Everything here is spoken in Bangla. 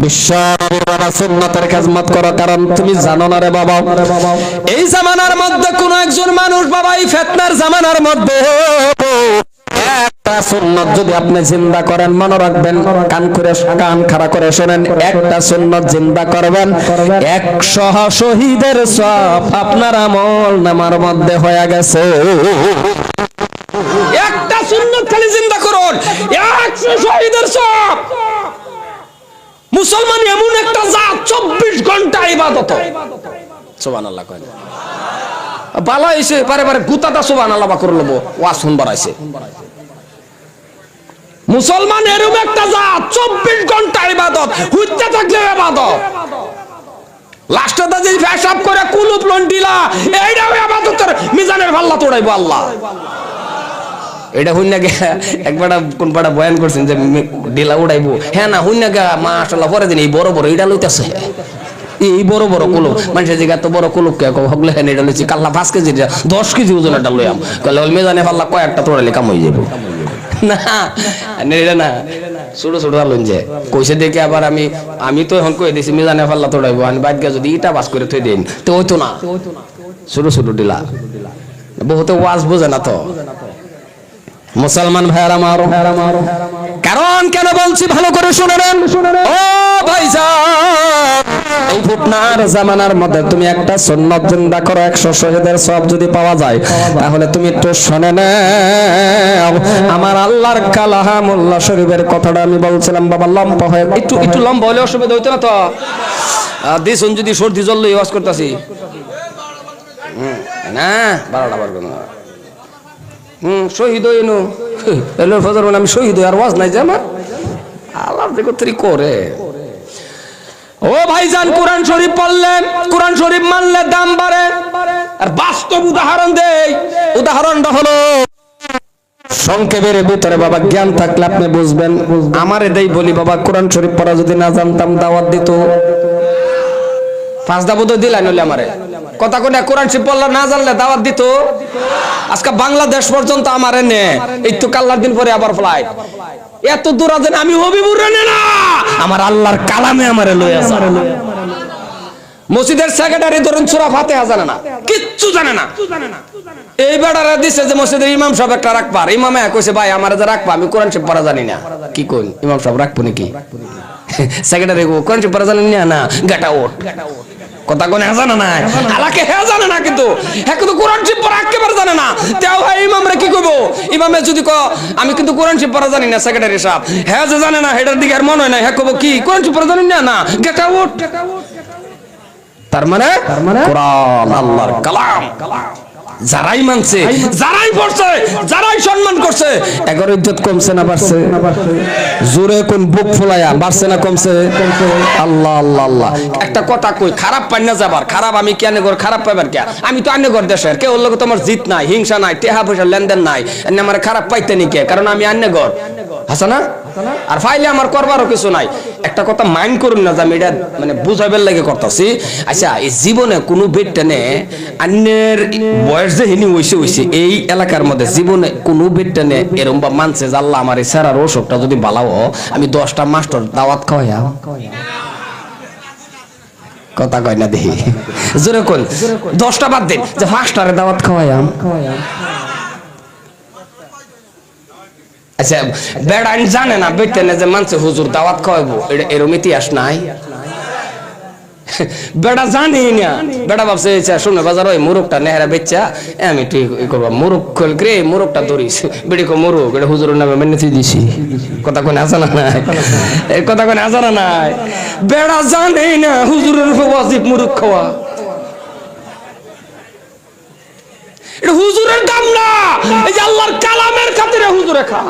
বিশ্বনবী বাবা সুন্নতের খেদমত করো, কারণ তুমি জানো না রে বাবা, এই জামানার মধ্যে কোন একজন মানুষ বাবা, এই ফিতনার জামানার মধ্যে একটা সুন্নত যদি আপনি জিন্দা করেন, মনে রাখবেন, কান খাড়া করে শোনেন, একটা সুন্নত জিন্দা করবেন, 100 শহীদের সওয়াব আপনার আমল নামার মধ্যে হয়ে গেছে। একটা সুন্নত খালি জিন্দা করুন, 100 শহীদের সওয়াব। মুসলমান এমন একটা জাত 24 ঘন্টা ইবাদত। সুবহানাল্লাহ কয় না বালা এসে পারে পারে গুতাটা সুবহানাল্লাহ বা করে লব ওয়াজ শুনবার আইছে। মুসলমান এরকম একটা জাত 24 ঘন্টা ইবাদত, হুইতে থাকলে ইবাদত, লাস্টটা যে ফেসাব করে কুলুপ লন্ডিলা, এইটাও ইবাদতের মিজানের পাল্লা তোড়াইবো আল্লাহ। এটা হইন না একবার কোন পাড়া বয়ান করছেন যে ডিলা উড়াইবো, হ্যাঁ না হইন না মাশাআল্লাহ, পরে দিন এই বড় বড় এটা লইতেছে, এই বড় বড় কুলুপ, মানুষের জায়গা তো বড় কুলুপ কে হগলে হ্যাঁ এটা লইছি কাল্লা 5 কেজি 10 কেজি ওজন এটা লইয়াম, কইলে ওই মেজানে পাল্লা কয়েকটা তোড়াইলে কাম হয়ে যাবো না এটা না, ছোট ছোট আলুন যে কইছে দেখে আবার আমি তো এখন কই দিছি মেজানে পাল্লা তোড়াইবো, আমি বাদ গিয়া যদি ইটা বাস করে থই দেন তো হইতো না, ছোট ছোট ডিলা বহুতে ওয়াজ বোঝে না তো। মুসলমান ভাইরা মারো, কারণ কেন বলছি ভালো করে শুনে নেন ও ভাইজান, এই ফিতনার জামানার মধ্যে তুমি একটা সুন্নাত জিন্দা করো, 100 শহীদের সওয়াব যদি পাওয়া যায়, তাহলে তুমি একটু শুনে নাও আমার আল্লাহর কালামুল্লাহ শরীফের কথাটা আমি বলছিলাম বাবা, লম্বা হয় একটু লম্বা হলে অসুবিধা হইতো না তো, দিছুন যদি সর্দি জল লই ওয়াজ করতেছি না 12টা বার করুন শহীদ হইনু এলো ফজর বলে আমি শহীদ হই, আর ওয়াজ নাই যে আমার আল্লাহ দেখো তরি করে। ও ভাইজান, কোরআন শরীফ পড়লেন, কোরআন শরীফ মানলে দাম বাড়ে, আর বাস্তব উদাহরণ দেই, উদাহরণটা হলো সংক্ষেপের ভিতরে বাবা জ্ঞান থাকলে আপনি বুঝবেন। আমার এটাই বলি বাবা, কোরআন শরীফ পড়া যদি না জানতাম দাওয়াত দিত 5 দাবুদ দিলাই নইলে আমারে কথা কোনে, কোরআন শরীফ পড়লা না জানলে দাওয়াত দিত, আজকে বাংলাদেশ পর্যন্ত আমারে নে, এই তো কাল্লার দিন পরে আবার ফ্লাইট, এত দূর আছেন আমি হবিবুর রে না, আমার আল্লাহর কালামে আমারে লইয়া যায়। মসজিদের সেক্রেটারি ধরুন সূরা ফাতিহা জানে না, কিচ্ছু জানে না, এই বেড়ারা দিছে যে মসজিদের ইমাম সাহেব একটা রাখবার, ইমামে কইছে ভাই আমারে যা রাখবা, আমি কোরআন শরীফ পড়া জানি না। কি কইন ইমাম সাহেব রাখবো নাকি? সেক্রেটারি কোরআন শরীফ পড়া জানেন না, গাটা ওঠ কথা কোনে জানে না, আলাকে হে জানে না, কিন্তু হ্যাঁ কিন্তু কোরআন শরীফ পড়া একেবারে জানে না, তাও ভাই ইমামরে কি কইবো, ইমামে যদি ক আমি কিন্তু কোরআন শরীফ পড়া জানি না, সেক্রেটারি সাহেব হ্যাঁ যে জানে না, হেটার দিকে আর মনে হয় না, হ্যাঁ কইবো কি কোরআন শরীফ পড়া জানি না, গাটা ওঠ। তার মানে কোরআন আল্লাহর কালাম, যারাই মানছে, যারাই পড়ছে, যারাই সম্মান করছে, এগর ইজ্জত কমছে না বাড়ছে? জোরে কোন বুক ফুলায়া বাড়ছে না কমছে? আল্লাহ আল্লাহ আল্লাহ। একটা কথা কই, খারাপ পাই না যাবার, খারাপ আমি কেন গর খারাপ পাইবার কে, আমি তো আন্যগর দেশের, কেউ লোক তোমার জিত নাই, হিংসা নাই, টেহা পয়সা লেনদেন নাই, এনে আমার খারাপ পাইতে নি কে, কারণ আমি আন্যগর হাসা না, আর ফাইলে আমার করবারও কিছু নাই। একটা কথা মাইন্ড করুন না যে আমি এটা মানে বুঝাইবার লাগে করতেছি। আচ্ছা, এই জীবনে কোনো বেটটানে আন্যের বয়স যে হিনি হইছে এই এলাকার মধ্যে জীবনে কোনো বেটটানে এরকম বা মানছে যে আল্লাহ আমার এই সারার অসুখটা যদি বালাও, আমি 10টা মাস্টার দাওয়াত খাওয়াইয়া, কথা কয় না দেখি জোরে কোন 10টা বাদ দেন, যে মাস্টারে দাওয়াত খাওয়াইয়া। আচ্ছা, বেড়া জানে না বেটে যে মানছে হুজুর দাওয়াত খাওয়াবো, এটা এরকম ইতিহাস নাই, বেড়া জানি না, বেড়া ভাবছে শুনে বাজার ওই মুরগটা নেহারা বেচা আমি ঠিক করবো, মুরগ খোল রে মুরগটা ধরিস, বেড়ি কো মুরগ এটা হুজুরের নামে মেনে দিছি, কথা কোনে আসা না নাই, এই কথা কোনে আসা না নাই, বেড়া জানে না হুজুরের ওয়াজিব মুরগ খাওয়া, এটা হুজুরের দাম না, এই যে আল্লাহর কালামের খাতিরে হুজুরে খা।